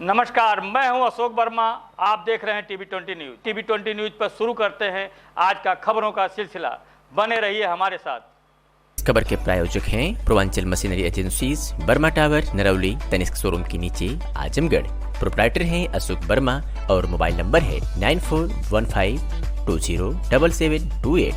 नमस्कार, मैं हूं अशोक वर्मा। आप देख रहे हैं टीवी20 न्यूज। टीवी20 न्यूज पर शुरू करते हैं आज का खबरों का सिलसिला। बने रहिए हमारे साथ। खबर के प्रायोजक हैं Purvanchal machinery agencies, Burma tower, Narauli, Tanishq showroom के नीचे, आजमगढ़। प्रोप्राइटर हैं अशोक वर्मा और मोबाइल नंबर है 9415207728।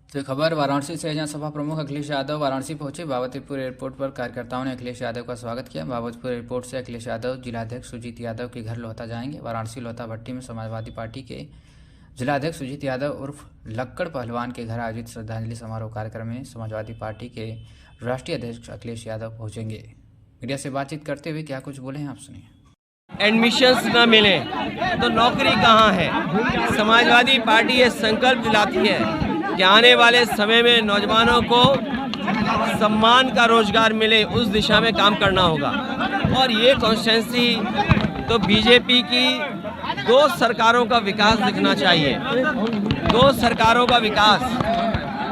तो खबर वाराणसी से, जहां सपा प्रमुख अखिलेश यादव वाराणसी पहुंचे। बाबतपुर एयरपोर्ट पर कार्यकर्ताओं ने अखिलेश यादव का स्वागत किया। बाबतपुर एयरपोर्ट से अखिलेश यादव जिलाध्यक्ष सुजीत यादव के घर लोहता जाएंगे। वाराणसी लोहता भट्टी में समाजवादी पार्टी के जिलाध्यक्ष सुजीत यादव उर्फ लक्कड़ पहलवान के घर आयोजित श्रद्धांजलि समारोह कार्यक्रम में समाजवादी पार्टी के राष्ट्रीय अध्यक्ष अखिलेश यादव पहुंचेंगे। मीडिया से बातचीत करते हुए क्या कुछ बोले हैं, आप सुनिए। एडमिशंस न मिले तो नौकरी कहाँ है। समाजवादी पार्टी ये संकल्प दिलाती है कि आने वाले समय में नौजवानों को सम्मान का रोजगार मिले, उस दिशा में काम करना होगा। और ये कॉन्स्टिट्यूंसी तो बीजेपी की 2 सरकारों का विकास दिखना चाहिए, 2 सरकारों का विकास।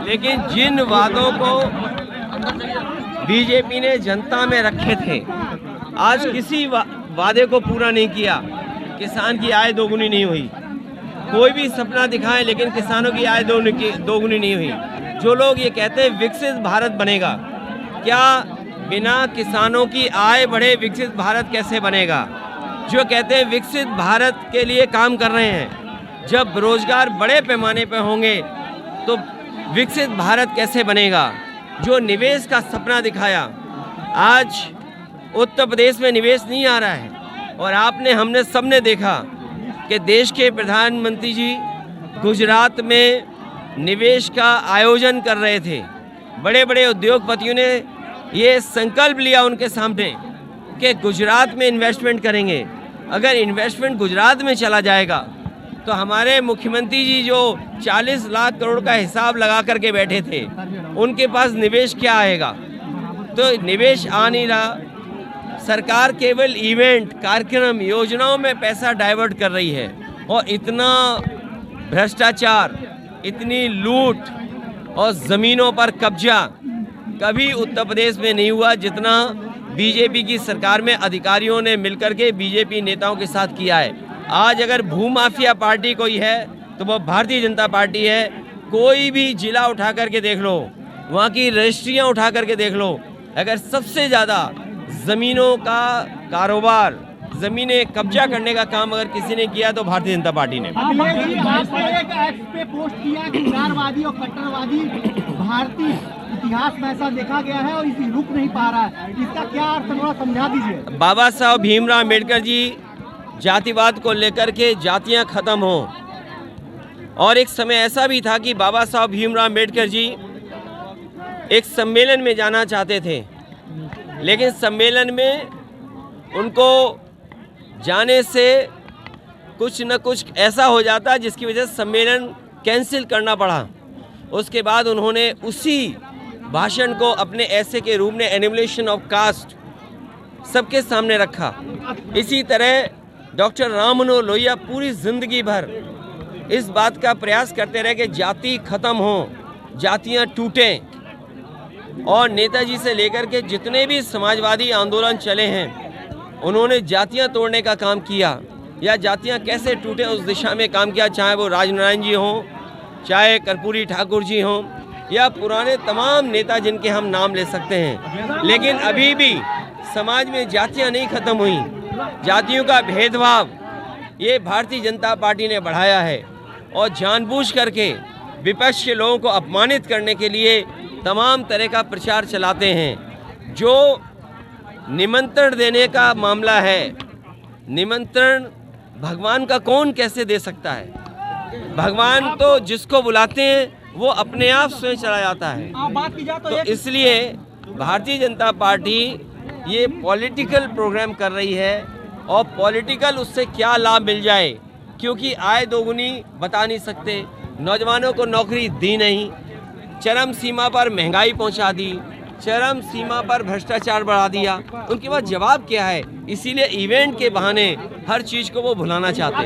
लेकिन जिन वादों को बीजेपी ने जनता में रखे थे, आज किसी वादे को पूरा नहीं किया। किसान की आय दोगुनी नहीं हुई। कोई भी सपना दिखाएं लेकिन किसानों की आय दोगुनी नहीं हुई। जो लोग ये कहते हैं विकसित भारत बनेगा, क्या बिना किसानों की आय बढ़े विकसित भारत कैसे बनेगा। जो कहते हैं विकसित भारत के लिए काम कर रहे हैं, जब रोजगार बड़े पैमाने पर होंगे तो विकसित भारत कैसे बनेगा। जो निवेश का सपना दिखाया, आज उत्तर प्रदेश में निवेश नहीं आ रहा है। और हमने सबने देखा कि देश के प्रधानमंत्री जी गुजरात में निवेश का आयोजन कर रहे थे। बड़े बड़े उद्योगपतियों ने ये संकल्प लिया उनके सामने कि गुजरात में इन्वेस्टमेंट करेंगे। अगर इन्वेस्टमेंट गुजरात में चला जाएगा तो हमारे मुख्यमंत्री जी जो 40 लाख करोड़ का हिसाब लगा करके बैठे थे, उनके पास निवेश क्या आएगा। तो निवेश आ नहीं रहा। सरकार केवल इवेंट, कार्यक्रम, योजनाओं में पैसा डाइवर्ट कर रही है। और इतना भ्रष्टाचार, इतनी लूट और ज़मीनों पर कब्जा कभी उत्तर प्रदेश में नहीं हुआ जितना बीजेपी की सरकार में अधिकारियों ने मिलकर के बीजेपी नेताओं के साथ किया है। आज अगर भूमाफिया पार्टी कोई है तो वो भारतीय जनता पार्टी है। कोई भी जिला उठा करके देख लो, वहाँ की रजिस्ट्रियाँ उठा करके देख लो, अगर सबसे ज़्यादा ज़मीनों का कारोबार, ज़मीनें कब्जा करने का काम अगर किसी ने किया तो भारतीय जनता पार्टी ने। पोस्ट किया कि उदारवादी और कट्टरवादी भारतीय इतिहास में ऐसा देखा गया है और इसी रुक नहीं पा रहा है, इसका क्या अर्थ थोड़ा समझा दीजिए। बाबा साहब भीमराव अम्बेडकर जी जातिवाद को लेकर के जातियां खत्म हों, और एक समय ऐसा भी था कि बाबा साहब भीमराव अम्बेडकर जी एक सम्मेलन में जाना चाहते थे, लेकिन सम्मेलन में उनको जाने से कुछ न कुछ ऐसा हो जाता जिसकी वजह से सम्मेलन कैंसिल करना पड़ा। उसके बाद उन्होंने उसी भाषण को अपने ऐसे के रूप में एनिमुलेशन ऑफ कास्ट सबके सामने रखा। इसी तरह डॉक्टर राम मनोहर लोहिया पूरी ज़िंदगी भर इस बात का प्रयास करते रहे कि जाति खत्म हो, जातियां टूटें। और नेताजी से लेकर के जितने भी समाजवादी आंदोलन चले हैं, उन्होंने जातियां तोड़ने का काम किया या जातियां कैसे टूटे उस दिशा में काम किया। चाहे वो राजनारायण जी हों, चाहे कर्पूरी ठाकुर जी हों, या पुराने तमाम नेता जिनके हम नाम ले सकते हैं। लेकिन अभी भी समाज में जातियां नहीं खत्म हुई। जातियों का भेदभाव ये भारतीय जनता पार्टी ने बढ़ाया है और जानबूझ करके विपक्ष के लोगों को अपमानित करने के लिए तमाम तरह का प्रचार चलाते हैं। जो निमंत्रण देने का मामला है, निमंत्रण भगवान का कौन कैसे दे सकता है। भगवान तो जिसको बुलाते हैं वो अपने आप स्वयं चला जाता है। तो इसलिए भारतीय जनता पार्टी ये पॉलिटिकल प्रोग्राम कर रही है, और पॉलिटिकल उससे क्या लाभ मिल जाए, क्योंकि आय दोगुनी बता नहीं सकते, नौजवानों को नौकरी दी नहीं, चरम सीमा पर महंगाई पहुंचा दी, चरम सीमा पर भ्रष्टाचार बढ़ा दिया। उनके पास जवाब क्या है। इसीलिए इवेंट के बहाने हर चीज़ को वो भुलाना चाहते हैं।